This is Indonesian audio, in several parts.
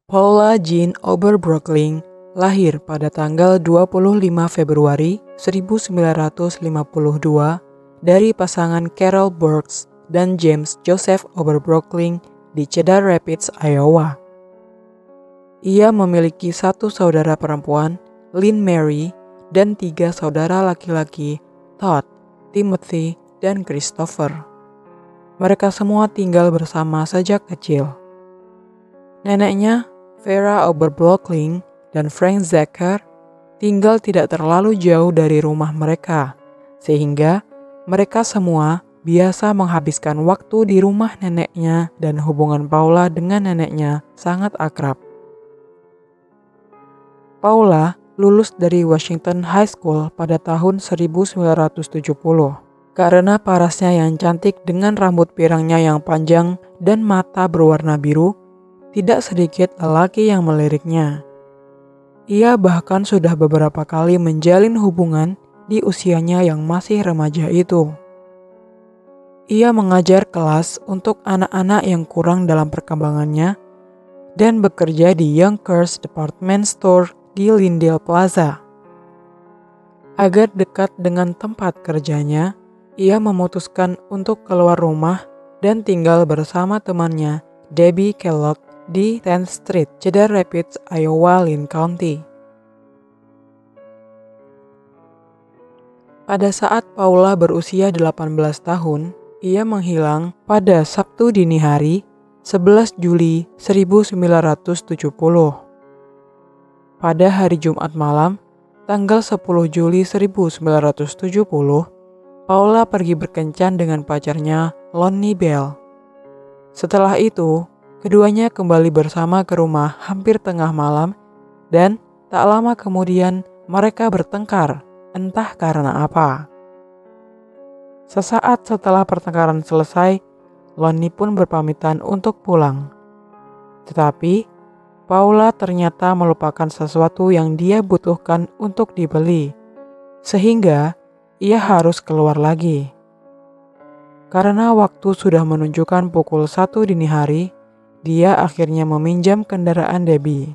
Paula Jean Oberbroeckling lahir pada tanggal 25 Februari 1952 dari pasangan Carol Burks dan James Joseph Oberbroeckling di Cedar Rapids, Iowa. Ia memiliki satu saudara perempuan, Lynn Mary, dan tiga saudara laki-laki, Todd, Timothy, dan Christopher. Mereka semua tinggal bersama sejak kecil. Neneknya, Vera Oberbroeckling, dan Frank Zacher tinggal tidak terlalu jauh dari rumah mereka, sehingga mereka semua biasa menghabiskan waktu di rumah neneknya dan hubungan Paula dengan neneknya sangat akrab. Paula lulus dari Washington High School pada tahun 1970. Karena parasnya yang cantik dengan rambut pirangnya yang panjang dan mata berwarna biru, tidak sedikit lelaki yang meliriknya. Ia bahkan sudah beberapa kali menjalin hubungan di usianya yang masih remaja itu. Ia mengajar kelas untuk anak-anak yang kurang dalam perkembangannya dan bekerja di Yonkers Department Store di Lyndale Plaza. Agar dekat dengan tempat kerjanya, ia memutuskan untuk keluar rumah dan tinggal bersama temannya, Debbie Kellogg, di 10th Street, Cedar Rapids, Iowa, Linn County. Pada saat Paula berusia 18 tahun, ia menghilang pada Sabtu dini hari, 11 Juli 1970. Pada hari Jumat malam, tanggal 10 Juli 1970, Paula pergi berkencan dengan pacarnya, Lonnie Bell. Setelah itu, keduanya kembali bersama ke rumah hampir tengah malam dan tak lama kemudian mereka bertengkar, entah karena apa. Sesaat setelah pertengkaran selesai, Lonnie pun berpamitan untuk pulang. Tetapi, Paula ternyata melupakan sesuatu yang dia butuhkan untuk dibeli, sehingga ia harus keluar lagi. Karena waktu sudah menunjukkan pukul 1 dini hari, dia akhirnya meminjam kendaraan Debbie.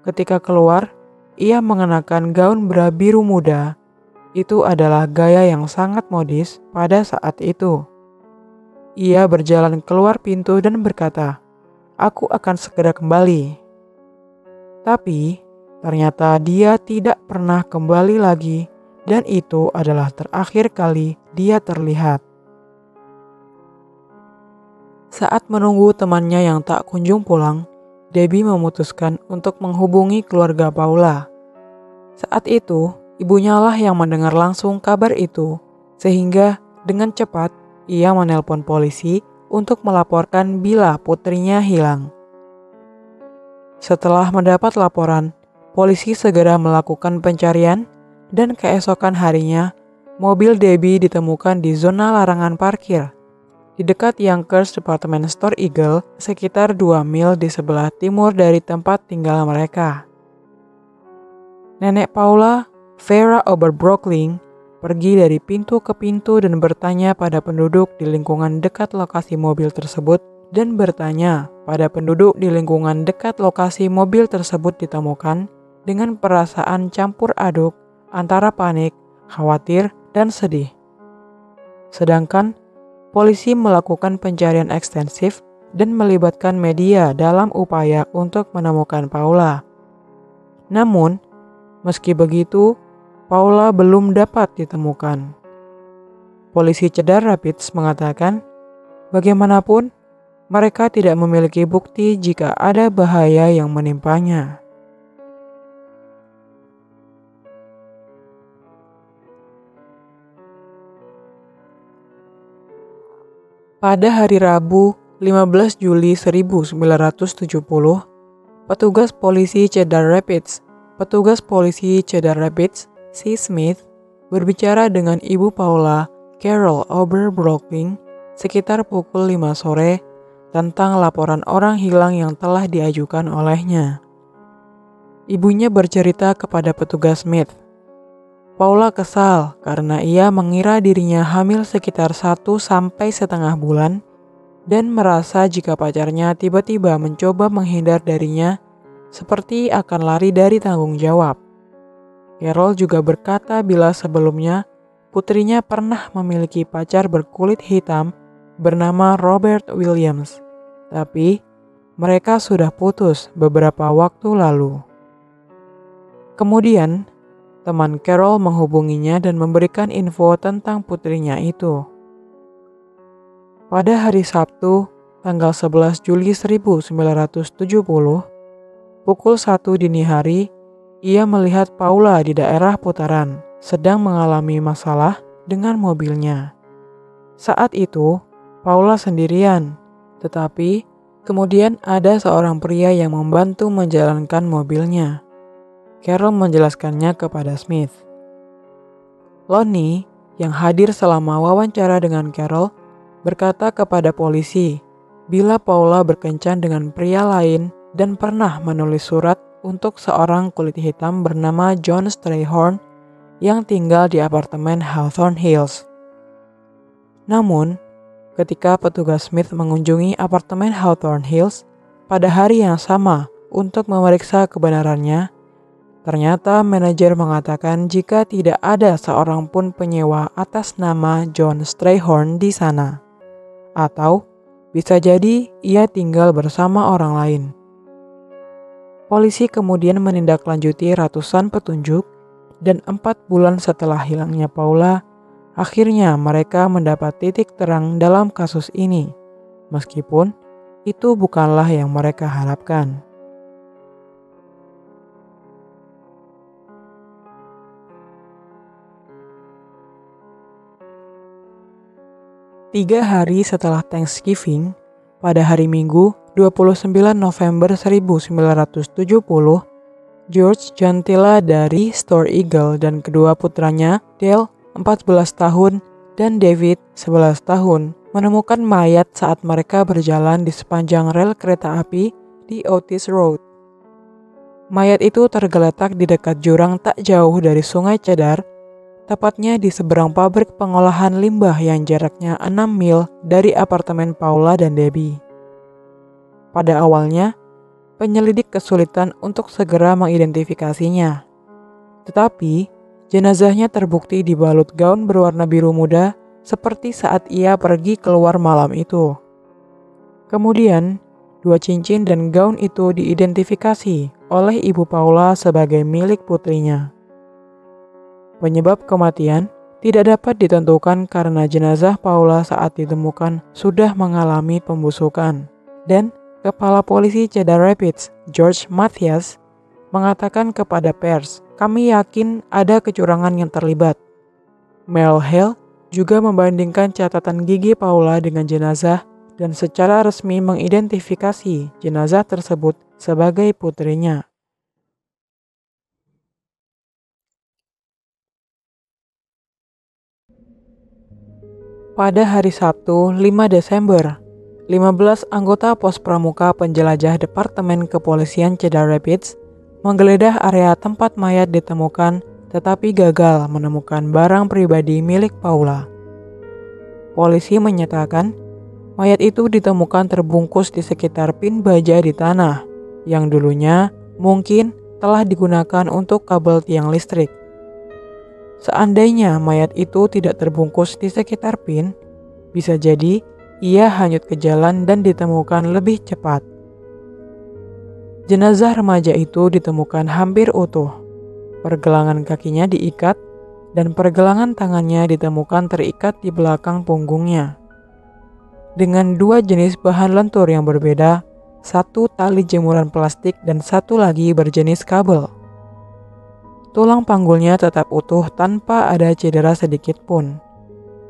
Ketika keluar, ia mengenakan gaun bra biru muda. Itu adalah gaya yang sangat modis pada saat itu. Ia berjalan keluar pintu dan berkata, "Aku akan segera kembali." Tapi, ternyata dia tidak pernah kembali lagi dan itu adalah terakhir kali dia terlihat. Saat menunggu temannya yang tak kunjung pulang, Debbie memutuskan untuk menghubungi keluarga Paula. Saat itu, ibunya lah yang mendengar langsung kabar itu, sehingga dengan cepat ia menelpon polisi untuk melaporkan bila putrinya hilang. Setelah mendapat laporan, polisi segera melakukan pencarian dan keesokan harinya, mobil Debbie ditemukan di zona larangan parkir di dekat Yonkers Department Store Eagle, sekitar 2 mil di sebelah timur dari tempat tinggal mereka. Nenek Paula, Vera Oberbroeckling, pergi dari pintu ke pintu dan bertanya pada penduduk di lingkungan dekat lokasi mobil tersebut ditemukan dengan perasaan campur aduk antara panik, khawatir, dan sedih. Sedangkan polisi melakukan pencarian ekstensif dan melibatkan media dalam upaya untuk menemukan Paula. Namun, meski begitu, Paula belum dapat ditemukan. Polisi Cedar Rapids mengatakan, bagaimanapun, mereka tidak memiliki bukti jika ada bahaya yang menimpanya. Pada hari Rabu, 15 Juli 1970, petugas polisi Cedar Rapids, C. Smith, berbicara dengan ibu Paula, Carol Oberbroeckling, sekitar pukul 5 sore tentang laporan orang hilang yang telah diajukan olehnya. Ibunya bercerita kepada petugas Smith. Paula kesal karena ia mengira dirinya hamil sekitar 1 sampai setengah bulan dan merasa jika pacarnya tiba-tiba mencoba menghindar darinya seperti akan lari dari tanggung jawab. Carol juga berkata bila sebelumnya putrinya pernah memiliki pacar berkulit hitam bernama Robert Williams, tapi mereka sudah putus beberapa waktu lalu. Kemudian, teman Carol menghubunginya dan memberikan info tentang putrinya itu. Pada hari Sabtu, tanggal 11 Juli 1970, pukul 1 dini hari, ia melihat Paula di daerah putaran, sedang mengalami masalah dengan mobilnya. Saat itu, Paula sendirian, tetapi kemudian ada seorang pria yang membantu menjalankan mobilnya. Carol menjelaskannya kepada Smith. Lonnie, yang hadir selama wawancara dengan Carol, berkata kepada polisi bila Paula berkencan dengan pria lain dan pernah menulis surat untuk seorang kulit hitam bernama John Strayhorn yang tinggal di apartemen Hawthorne Hills. Namun, ketika petugas Smith mengunjungi apartemen Hawthorne Hills pada hari yang sama untuk memeriksa kebenarannya, ternyata manajer mengatakan jika tidak ada seorang pun penyewa atas nama John Strayhorn di sana. Atau bisa jadi ia tinggal bersama orang lain. Polisi kemudian menindaklanjuti ratusan petunjuk dan 4 bulan setelah hilangnya Paula, akhirnya mereka mendapat titik terang dalam kasus ini, meskipun itu bukanlah yang mereka harapkan. Tiga hari setelah Thanksgiving, pada hari Minggu 29 November 1970, George Jantila dari Store Eagle dan kedua putranya, Dale 14 tahun dan David 11 tahun, menemukan mayat saat mereka berjalan di sepanjang rel kereta api di Otis Road. Mayat itu tergeletak di dekat jurang tak jauh dari Sungai Cedar, tepatnya di seberang pabrik pengolahan limbah yang jaraknya 6 mil dari apartemen Paula dan Debbie. Pada awalnya, penyelidik kesulitan untuk segera mengidentifikasinya. Tetapi, jenazahnya terbukti dibalut gaun berwarna biru muda seperti saat ia pergi keluar malam itu. Kemudian, 2 cincin dan gaun itu diidentifikasi oleh ibu Paula sebagai milik putrinya. Penyebab kematian tidak dapat ditentukan karena jenazah Paula saat ditemukan sudah mengalami pembusukan. Dan Kepala Polisi Cedar Rapids, George Mathias, mengatakan kepada pers, "Kami yakin ada kecurangan yang terlibat." Mel Hale juga membandingkan catatan gigi Paula dengan jenazah dan secara resmi mengidentifikasi jenazah tersebut sebagai putrinya. Pada hari Sabtu, 5 Desember, 15 anggota pos pramuka penjelajah Departemen Kepolisian Cedar Rapids menggeledah area tempat mayat ditemukan tetapi gagal menemukan barang pribadi milik Paula. Polisi menyatakan mayat itu ditemukan terbungkus di sekitar pin baja di tanah yang dulunya mungkin telah digunakan untuk kabel tiang listrik. Seandainya mayat itu tidak terbungkus di sekitar pin, bisa jadi ia hanyut ke jalan dan ditemukan lebih cepat. Jenazah remaja itu ditemukan hampir utuh. Pergelangan kakinya diikat dan pergelangan tangannya ditemukan terikat di belakang punggungnya. Dengan 2 jenis bahan lentur yang berbeda, 1 tali jemuran plastik dan 1 lagi berjenis kabel. Tulang panggulnya tetap utuh tanpa ada cedera sedikit pun.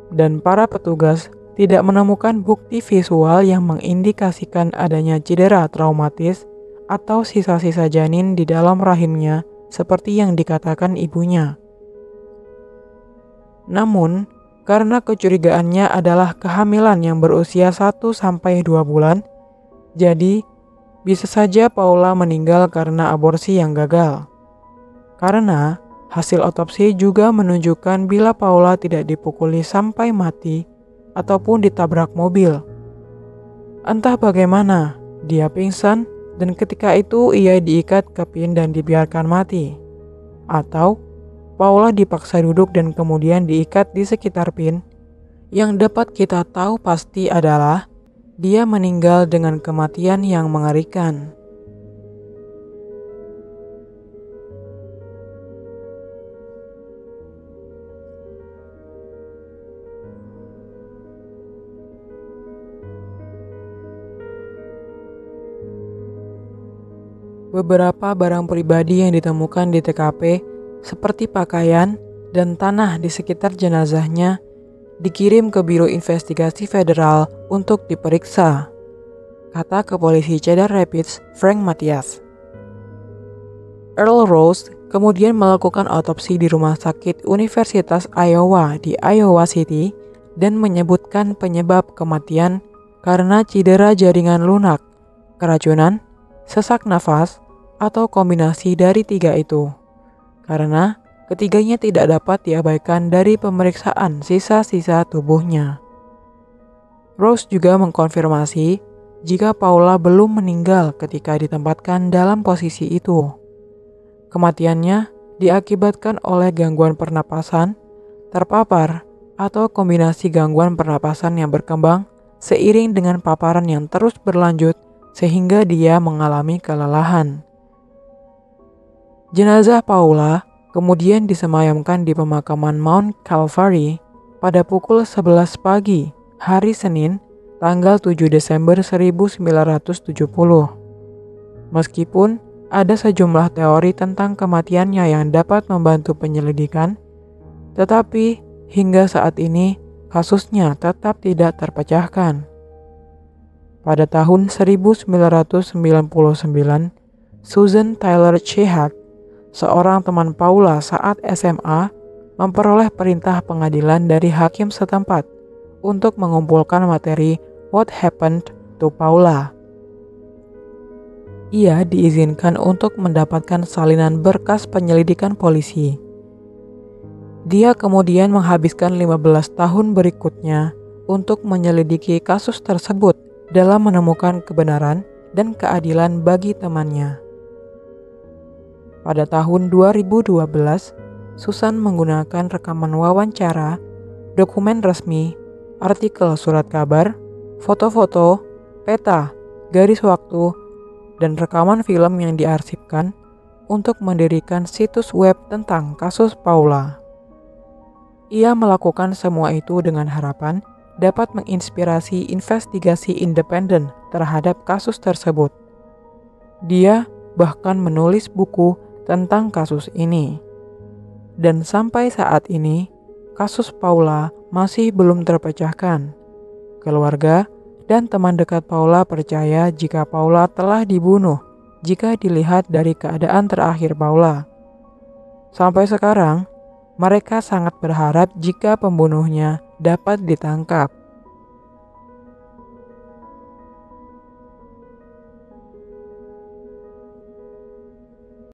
Dan para petugas tidak menemukan bukti visual yang mengindikasikan adanya cedera traumatis atau sisa-sisa janin di dalam rahimnya seperti yang dikatakan ibunya. Namun, karena kecurigaannya adalah kehamilan yang berusia 1-2 bulan, jadi bisa saja Paula meninggal karena aborsi yang gagal. Karena hasil otopsi juga menunjukkan bila Paula tidak dipukuli sampai mati ataupun ditabrak mobil. Entah bagaimana, dia pingsan dan ketika itu ia diikat ke pin dan dibiarkan mati. Atau Paula dipaksa duduk dan kemudian diikat di sekitar pin. Yang dapat kita tahu pasti adalah dia meninggal dengan kematian yang mengerikan. Beberapa barang pribadi yang ditemukan di TKP, seperti pakaian dan tanah di sekitar jenazahnya, dikirim ke Biro Investigasi Federal untuk diperiksa, kata Kepolisi Cedar Rapids Frank Matthias. Earl Rose kemudian melakukan otopsi di Rumah Sakit Universitas Iowa di Iowa City dan menyebutkan penyebab kematian karena cedera jaringan lunak, keracunan, sesak nafas, atau kombinasi dari tiga itu. Karena ketiganya tidak dapat diabaikan dari pemeriksaan sisa-sisa tubuhnya. Rose juga mengkonfirmasi jika Paula belum meninggal ketika ditempatkan dalam posisi itu. Kematiannya diakibatkan oleh gangguan pernapasan, terpapar, atau kombinasi gangguan pernapasan yang berkembang seiring dengan paparan yang terus berlanjut sehingga dia mengalami kelelahan. Jenazah Paula kemudian disemayamkan di pemakaman Mount Calvary pada pukul 11 pagi hari Senin, tanggal 7 Desember 1970. Meskipun ada sejumlah teori tentang kematiannya yang dapat membantu penyelidikan, tetapi hingga saat ini kasusnya tetap tidak terpecahkan. Pada tahun 1999, Susan Tyler Chehak, seorang teman Paula saat SMA, memperoleh perintah pengadilan dari hakim setempat untuk mengumpulkan materi What Happened to Paula. Ia diizinkan untuk mendapatkan salinan berkas penyelidikan polisi. Dia kemudian menghabiskan 15 tahun berikutnya untuk menyelidiki kasus tersebut dalam menemukan kebenaran dan keadilan bagi temannya. Pada tahun 2012, Susan menggunakan rekaman wawancara, dokumen resmi, artikel surat kabar, foto-foto, peta, garis waktu, dan rekaman film yang diarsipkan untuk mendirikan situs web tentang kasus Paula. Ia melakukan semua itu dengan harapan dapat menginspirasi investigasi independen terhadap kasus tersebut. Dia bahkan menulis buku tentang kasus ini. Dan sampai saat ini, kasus Paula masih belum terpecahkan. Keluarga dan teman dekat Paula percaya jika Paula telah dibunuh jika dilihat dari keadaan terakhir Paula. Sampai sekarang, mereka sangat berharap jika pembunuhnya dapat ditangkap.